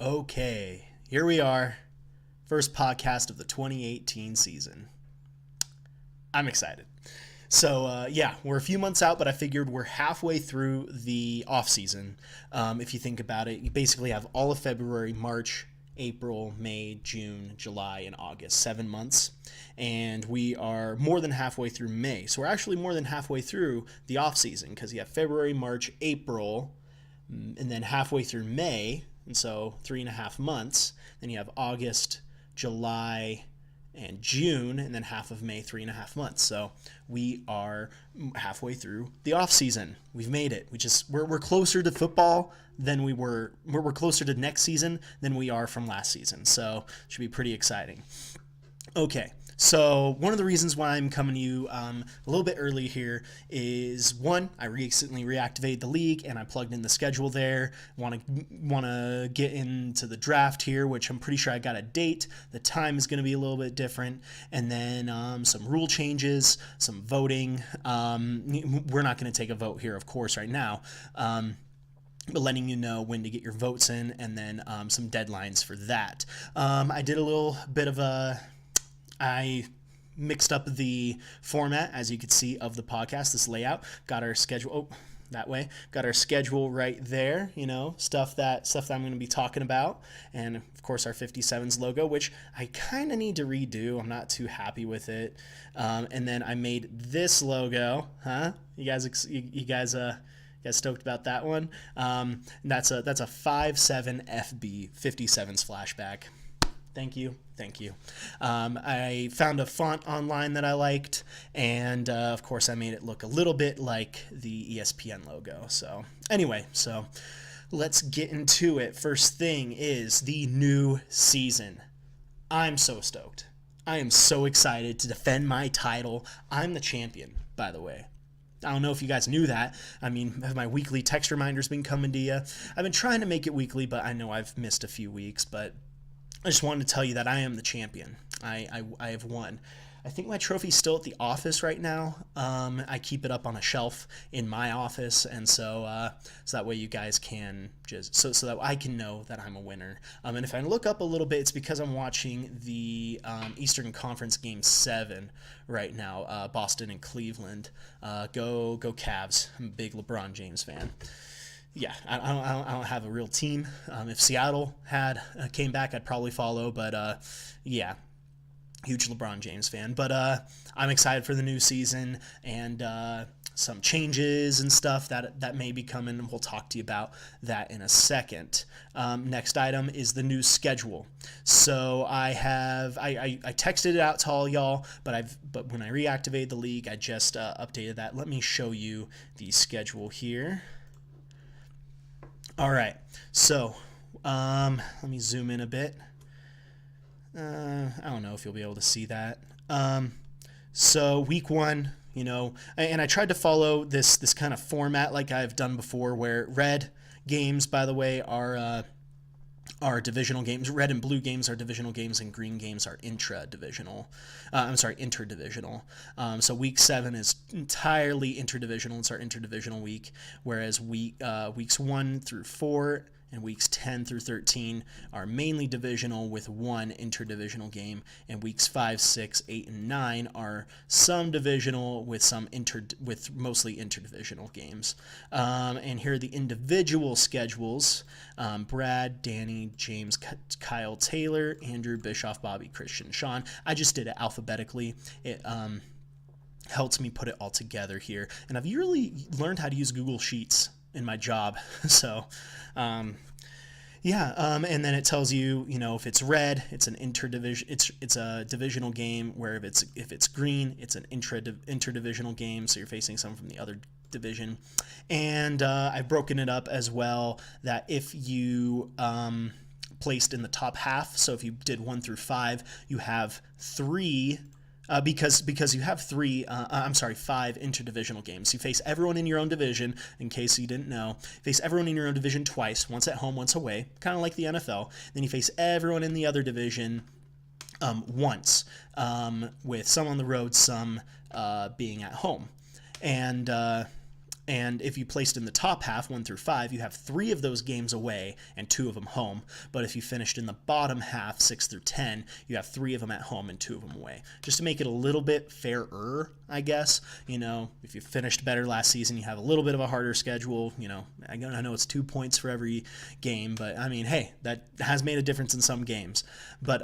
Okay, here we are. First podcast of the 2018 season. I'm excited. So, we're a few months out, but I figured we're halfway through the off season. If you think about it, you basically have all of February, March, April, May, June, July, and August, 7 months. And we are more than halfway through May. So we're actually more than halfway through the off season because you have February, March, April, and then halfway through May, and so 3.5 months. Then you have August, July, and June, and then half of May, 3.5 months. So we are halfway through the off season. We've made it. We're closer to football than we're closer to next season than we are from last season. So it should be pretty exciting. Okay, so one of the reasons why I'm coming to you a little bit early here is, one, I recently reactivated the league and I plugged in the schedule there. Want to get into the draft here, which I'm pretty sure I got a date. The time is going to be a little bit different, and then some rule changes, some voting. We're not going to take a vote here, of course, right now. But letting you know when to get your votes in, and then some deadlines for that. I did a little bit of I mixed up the format, as you can see, of the podcast, this layout. Got our schedule, that way. Got our schedule right there, stuff that I'm going to be talking about. And, of course, our 57's logo, which I kind of need to redo. I'm not too happy with it. And then I made this logo. You guys stoked about that one? That's a 5.7 FB 57's Flashback. Thank you. I found a font online that I liked, and of course I made it look a little bit like the ESPN logo. So anyway, let's get into it. First thing is the new season. I'm so stoked. I am so excited to defend my title. I'm the champion, by the way. I don't know if you guys knew that. I mean, have my weekly text reminders been coming to you? I've been trying to make it weekly, but I know I've missed a few weeks, but I just wanted to tell you that I am the champion. I have won. I think my trophy's still at the office right now. I keep it up on a shelf in my office, and so that way you guys can so that I can know that I'm a winner. And if I look up a little bit, it's because I'm watching the Eastern Conference Game 7 right now, Boston and Cleveland. Go Cavs! I'm a big LeBron James fan. Yeah, I don't have a real team. If Seattle came back, I'd probably follow. But yeah, huge LeBron James fan. But I'm excited for the new season and some changes and stuff that may be coming. We'll talk to you about that in a second. Next item is the new schedule. So I texted it out to all y'all, but when I reactivated the league, I just updated that. Let me show you the schedule here. All right, so let me zoom in a bit. I don't know if you'll be able to see that. So week 1, and I tried to follow this kind of format like I've done before, where red games, by the way, are divisional games. Red and blue games are divisional games, and green games are interdivisional. So week 7 is entirely interdivisional. It's our interdivisional week, whereas weeks 1 through 4 and weeks 10 through 13 are mainly divisional with one interdivisional game, and weeks 5, 6, 8, and 9 are some divisional with with mostly interdivisional games. And here are the individual schedules. Brad, Danny, James, Kyle, Taylor, Andrew, Bischoff, Bobby, Christian, Sean. I just did it alphabetically. It helps me put it all together here, and I've really learned how to use Google Sheets in my job. So and then it tells you, if it's red, it's an interdivision, it's a divisional game, where if it's green, it's an interdivisional game, so you're facing someone from the other division. And I've broken it up as well, that if you placed in the top half, so if you did 1 through 5, you have 3 because you have 5 interdivisional games. You face everyone in your own division, in case you didn't know. Face everyone in your own division twice, once at home, once away, kind of like the NFL. Then you face everyone in the other division once, with some on the road, some being at home. And And if you placed in the top half, 1 through 5, you have 3 of those games away and 2 of them home. But if you finished in the bottom half, 6 through 10, you have 3 of them at home and 2 of them away. Just to make it a little bit fairer, I guess. If you finished better last season, you have a little bit of a harder schedule. I know it's 2 points for every game, but I mean, hey, that has made a difference in some games. But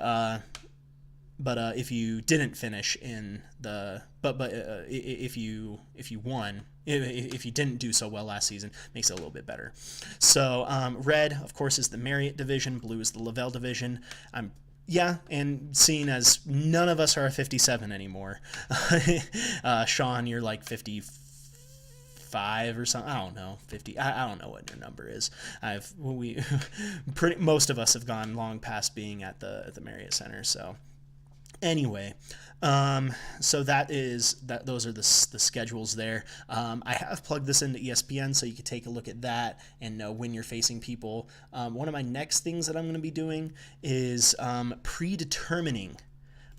if you didn't finish in the if you won, if you didn't do so well last season, makes it a little bit better. So red, of course, is the Marriott division. Blue is the Lavelle division. And seeing as none of us are a 57 anymore, Sean, you're like 55 or something. I don't know, 50. I don't know what your number is. Most of us have gone long past being at the Marriott Center. So anyway, so those are the schedules there. I have plugged this into ESPN so you can take a look at that and know when you're facing people. One of my next things that I'm going to be doing is predetermining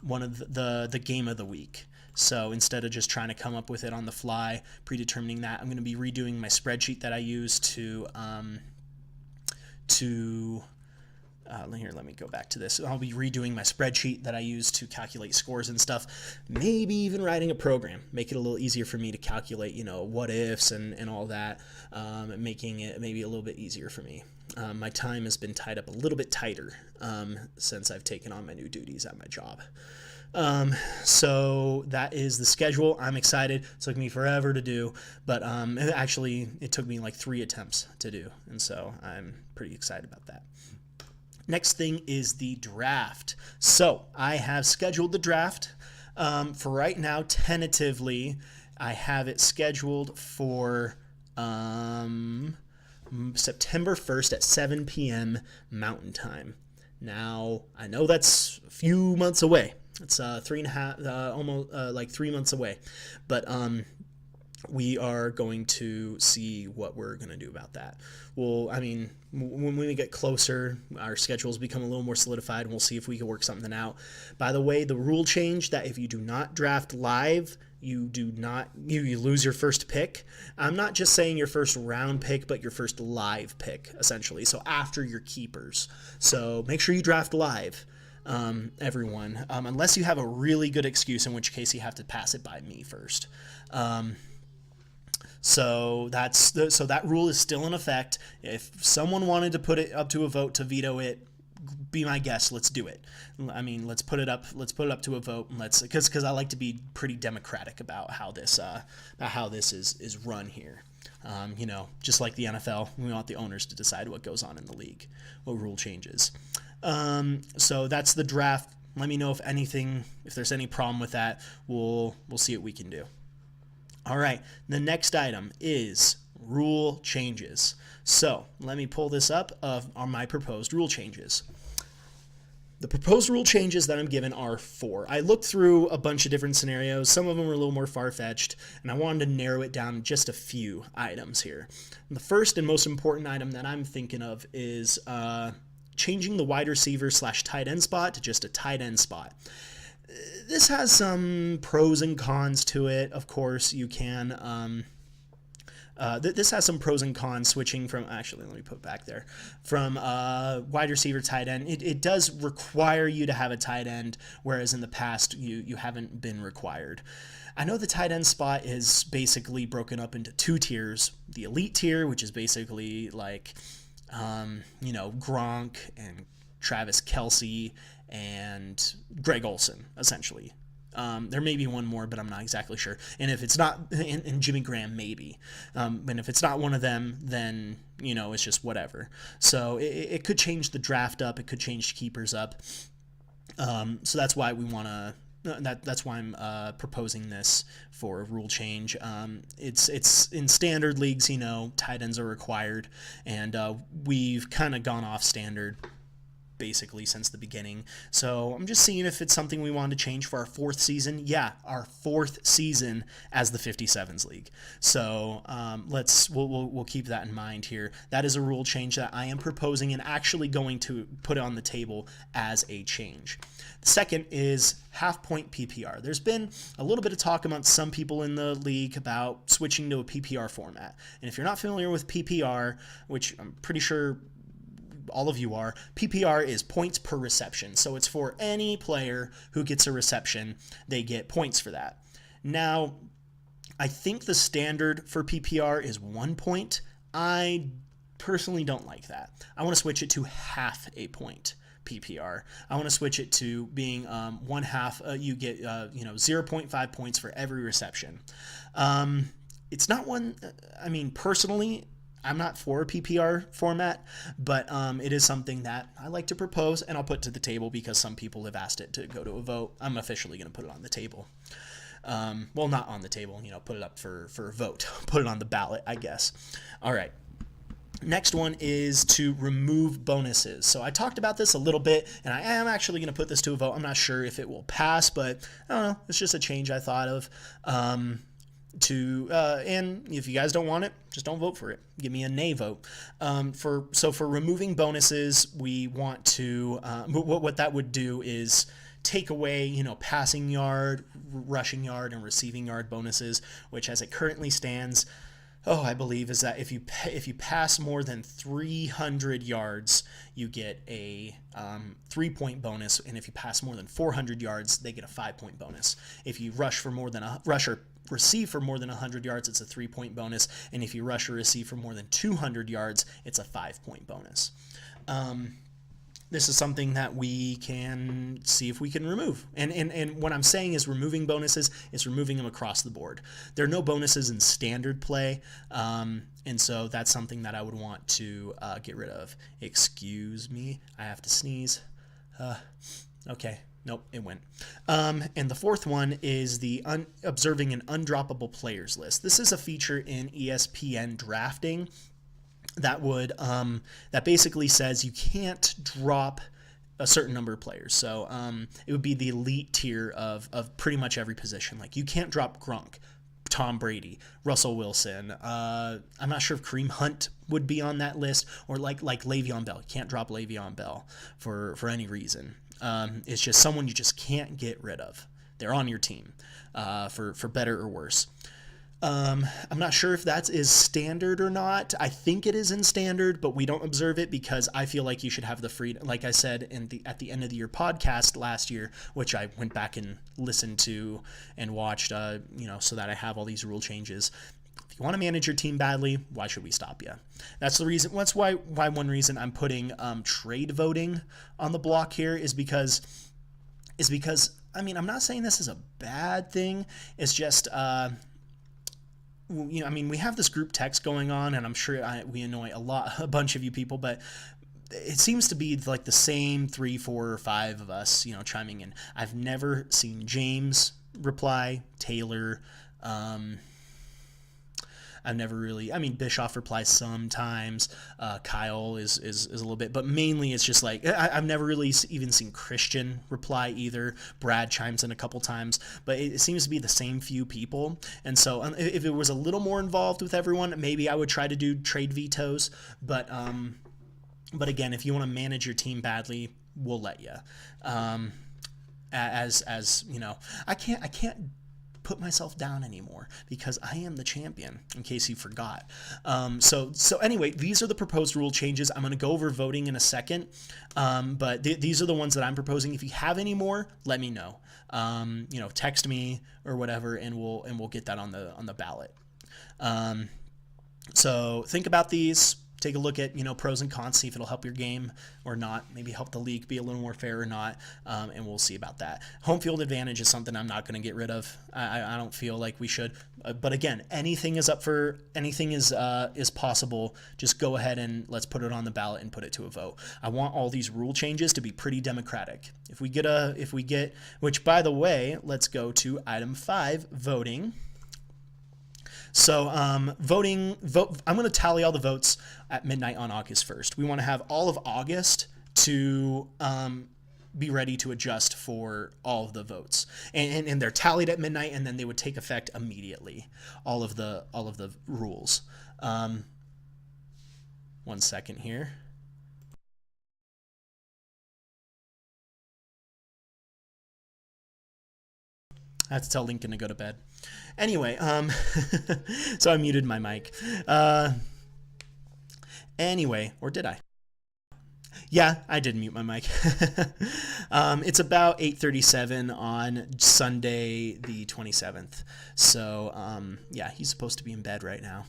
one of the game of the week. So instead of just trying to come up with it on the fly, predetermining that, I'm going to be redoing my spreadsheet that I use let me go back to this. I'll be redoing my spreadsheet that I use to calculate scores and stuff. Maybe even writing a program, make it a little easier for me to calculate, what ifs and all that, making it maybe a little bit easier for me. My time has been tied up a little bit tighter since I've taken on my new duties at my job. So that is the schedule. I'm excited. It took me forever to do, but actually it took me like 3 attempts to do, and so I'm pretty excited about that. Next thing is the draft. So I have scheduled the draft. For right now, tentatively, I have it scheduled for September 1st at 7 p.m. Mountain Time. Now, I know that's a few months away. It's 3.5, almost like 3 months away. But we are going to see what we're going to do about that. Well, I mean, when we get closer, our schedules become a little more solidified, and we'll see if we can work something out. By the way, the rule change that if you do not draft live, you lose your first pick. I'm not just saying your first round pick, but your first live pick, essentially. So after your keepers. So make sure you draft live. Everyone, unless you have a really good excuse, in which case you have to pass it by me first. So that rule is still in effect. If someone wanted to put it up to a vote to veto it, be my guest. Let's do it. I mean, let's put it up to a vote, and because I like to be pretty democratic about how this is run here. Just like the NFL, we want the owners to decide what goes on in the league, what rule changes. So that's the draft. Let me know if there's any problem with that. We'll see what we can do. All right, the next item is rule changes. So let me pull this up on my proposed rule changes. The proposed rule changes that I'm given are 4. I looked through a bunch of different scenarios. Some of them were a little more far-fetched, and I wanted to narrow it down to just a few items here. And the first and most important item that I'm thinking of is changing the wide receiver / tight end spot to just a tight end spot. This has some pros and cons to it. Of course, you can. This has some pros and cons switching from. Actually, let me put back there from wide receiver tight end. It does require you to have a tight end, whereas in the past you haven't been required. I know the tight end spot is basically broken up into 2 tiers. The elite tier, which is basically like Gronk and Travis Kelce and Greg Olsen, essentially. There may be one more, but I'm not exactly sure. And if it's not, and Jimmy Graham maybe. And if it's not one of them, then, it's just whatever. So it could change the draft up. It could change keepers up. So that's why that's why I'm proposing this for a rule change. It's in standard leagues, tight ends are required, and we've kind of gone off standard basically since the beginning. So I'm just seeing if it's something we want to change for our 4th season. Yeah, our 4th season as the 57's League. So we'll keep that in mind here. That is a rule change that I am proposing and actually going to put on the table as a change. The second is half-point PPR. There's been a little bit of talk amongst some people in the league about switching to a PPR format. And if you're not familiar with PPR, which I'm pretty sure all of you are, PPR is points per reception. So it's for any player who gets a reception, they get points for that. Now, I think the standard for PPR is 1 point. I personally don't like that. I want to switch it to half a point PPR. I want to switch it to being 1/2. You get 0.5 points for every reception. It's not one. I mean, personally, I'm not for a PPR format, but it is something that I like to propose and I'll put to the table because some people have asked it to go to a vote. I'm officially going to put it on the table. Well, not on the table, put it up for a vote. Put it on the ballot, I guess. All right. Next one is to remove bonuses. So I talked about this a little bit, and I am actually going to put this to a vote. I'm not sure if it will pass, but I don't know. It's just a change I thought of. And if you guys don't want it, just don't vote for it. Give me a nay vote. For removing bonuses, we want to what that would do is take away passing yard, rushing yard, and receiving yard bonuses, which as it currently stands, I believe is that if you pass more than 300 yards, you get a 3-point bonus, and if you pass more than 400 yards, they get a 5-point bonus. If you rush or receive for more than 100 yards, it's a 3-point bonus, and if you rush or receive for more than 200 yards, it's a 5-point bonus. This is something that we can see if we can remove. And what I'm saying is removing bonuses is removing them across the board. There are no bonuses in standard play, and so that's something that I would want to get rid of. Excuse me, I have to sneeze. Okay. Nope, it went. And the fourth one is the observing an undroppable players list. This is a feature in ESPN drafting that would that basically says you can't drop a certain number of players. So it would be the elite tier of pretty much every position. Like you can't drop Gronk, Tom Brady, Russell Wilson. I'm not sure if Kareem Hunt would be on that list, or like Le'Veon Bell. You can't drop Le'Veon Bell for any reason. It's just someone you just can't get rid of. They're on your team for better or worse. I'm not sure if that is standard or not. I think it is in standard, but we don't observe it because I feel like you should have the freedom. Like I said at the end of the year podcast last year, which I went back and listened to and watched, so that I have all these rule changes. If you want to manage your team badly, why should we stop you? That's the reason. That's why one reason I'm putting trade voting on the block here is because I mean, I'm not saying this is a bad thing. It's just we have this group text going on, and I'm sure we annoy a bunch of you people, but it seems to be like the same 3, 4, or 5 of us, chiming in. I've never seen James reply, Taylor. I've never really. Bischoff replies sometimes. Kyle is a little bit, but mainly it's just like I've never really even seen Christian reply either. Brad chimes in a couple times, but it seems to be the same few people. And so if it was a little more involved with everyone, maybe I would try to do trade vetoes. But again, if you want to manage your team badly, we'll let you. As you know, I can't put myself down anymore because I am the champion, in case you forgot. So anyway, these are the proposed rule changes. I'm going to go over voting in a second, but these are the ones that I'm proposing. If you have any more, let me know. Text me or whatever, and we'll get that on the ballot. So think about these. Take a look at, pros and cons, see if it'll help your game or not, maybe help the league be a little more fair or not, and we'll see about that. Home field advantage is something I'm not going to get rid of. I don't feel like we should. But again, anything is possible. Just go ahead and let's put it on the ballot and put it to a vote. I want all these rule changes to be pretty democratic. If we get, which by the way, let's go to item 5, voting. So I'm going to tally all the votes at midnight on August 1st. We want to have all of August to be ready to adjust for all of the votes, and they're tallied at midnight, and then they would take effect immediately. All of the rules. 1 second here. I have to tell Lincoln to go to bed. Anyway, so I muted my mic. Anyway, or did I? Yeah, I did mute my mic. It's about 8:37 on Sunday the 27th. So, yeah, he's supposed to be in bed right now.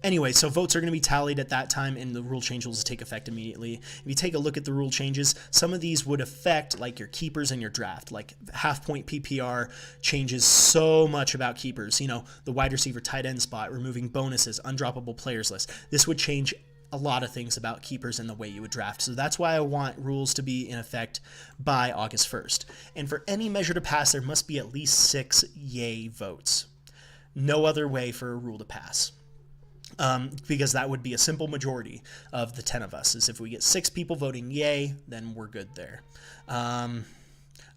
Anyway, so votes are going to be tallied at that time, and the rule changes will take effect immediately. If you take a look at the rule changes, some of these would affect like your keepers and your draft. Like half-point PPR changes so much about keepers. You know, the wide receiver tight end spot, removing bonuses, undroppable players list. This would change a lot of things about keepers and the way you would draft. So that's why I want rules to be in effect by August 1st. And for any measure to pass, there must be at least 6 yay votes. No other way for a rule to pass. Because that would be a simple majority of the 10 of us. Is if we get 6 people voting yay, then we're good there. I'm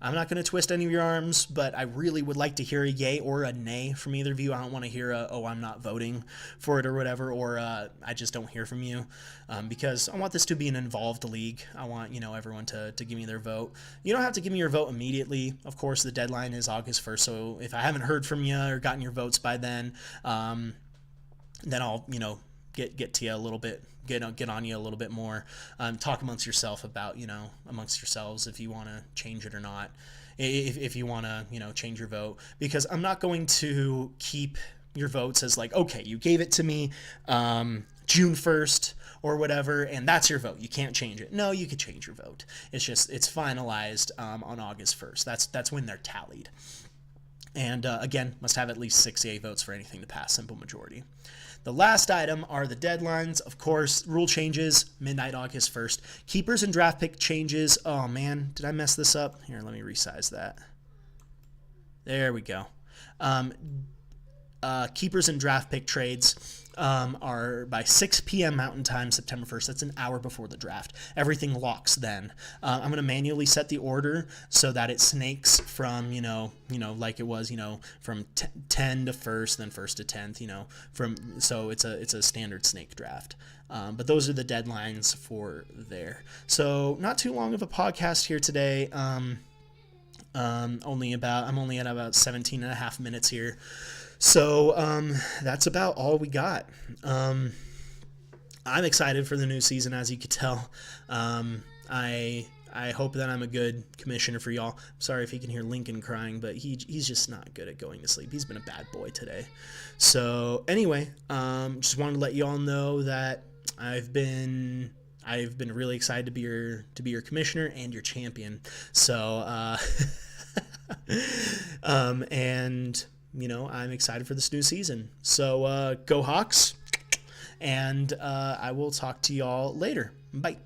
not going to twist any of your arms, but I really would like to hear a yay or a nay from either of you. I don't want to hear oh, I'm not voting for it or whatever, or I just don't hear from you, because I want this to be an involved league. I want, you know, everyone to give me their vote. You don't have to give me your vote immediately. Of course, the deadline is August 1st, so if I haven't heard from you or gotten your votes by then I'll, you know, get to you a little bit, get on you a little bit more, talk amongst yourself about, you know, amongst yourselves if you want to change it or not, if you want to, you know, change your vote, because I'm not going to keep your votes as like, okay, you gave it to me June 1st or whatever, and that's your vote. You can't change it. No, you could change your vote. It's just, it's finalized on August 1st. That's when they're tallied. And again, must have at least 6 yay votes for anything to pass, simple majority. The last item are the deadlines. Of course, rule changes, midnight August 1st. Keepers and draft pick changes. Oh man, did I mess this up? Here, let me resize that. There we go. Keepers and draft pick trades are by 6 p.m. Mountain Time, September 1st. That's an hour before the draft. Everything locks then. I'm going to manually set the order so that it snakes from, you know, like it was, you know, from 10 to 1st, then 1st to 10th, you know, so it's a standard snake draft. But those are the deadlines for there. So not too long of a podcast here today. I'm only at about 17 and a half minutes here. So that's about all we got. I'm excited for the new season, as you could tell. I hope that I'm a good commissioner for y'all. I'm sorry if you can hear Lincoln crying, but he's just not good at going to sleep. He's been a bad boy today. So anyway, just wanted to let y'all know that I've been really excited to be your commissioner and your champion. So and you know, I'm excited for this new season. So go Hawks, and I will talk to y'all later. Bye.